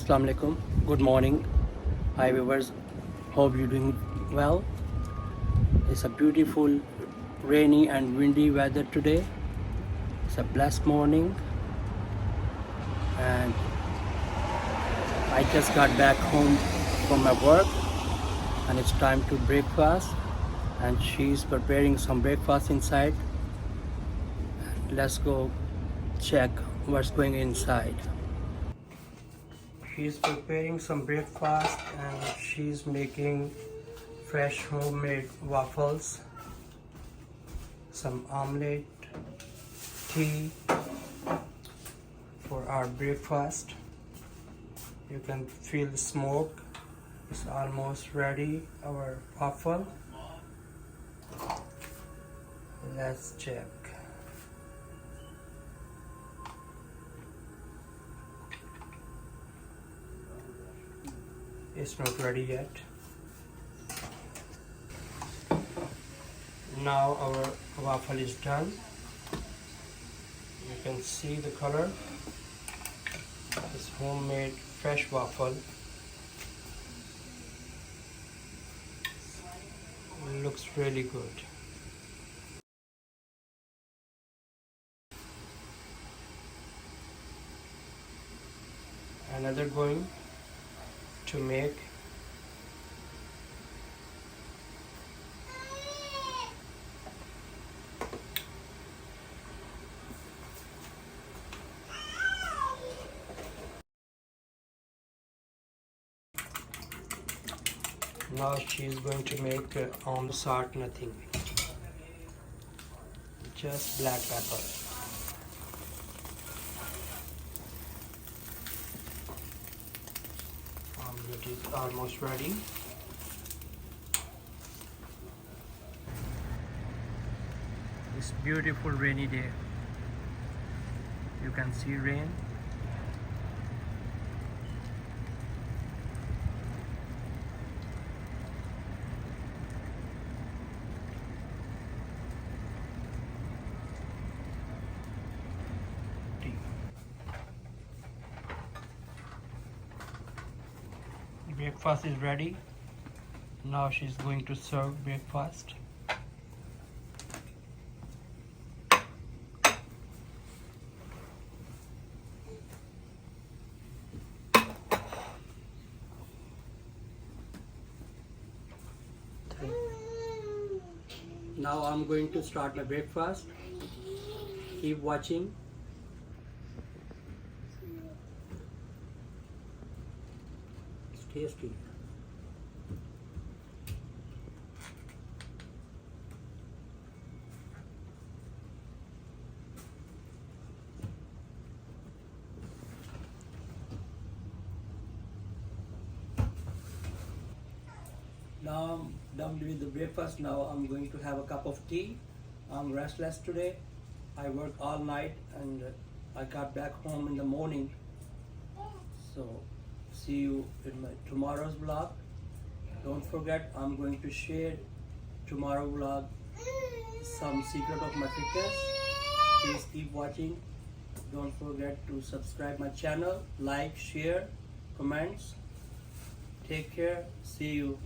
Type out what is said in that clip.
Assalamu alaikum. Good morning. Hi viewers. Hope you're doing well. It's a beautiful rainy and windy weather today. It's a blessed morning and I just got back home from my work and it's time to breakfast and she's preparing some breakfast inside. Let's go check what's going inside. She's preparing some breakfast and she's making fresh homemade waffles, some omelette, tea for our breakfast. You can feel the smoke. It's almost ready, our waffle. Let's check. It's not ready yet. Now our waffle is done. You can see the color. It's homemade fresh waffle. Looks really good. Another going to make. Now she is going to make on salt, nothing, just black pepper. Omelette is almost ready. It's beautiful rainy day. You can see rain. Breakfast is ready. Now she's going to serve breakfast. Now I'm going to start my breakfast. Keep watching. It's tasty. Now I'm done with the breakfast. Now I'm going to have a cup of tea. I'm restless today. I worked all night and I got back home in the morning. So see you in my tomorrow's vlog. Don't forget, I'm going to share tomorrow vlog some secret of my fitness. Please keep watching. Don't forget to subscribe my channel, like, share, comments. Take care. See you.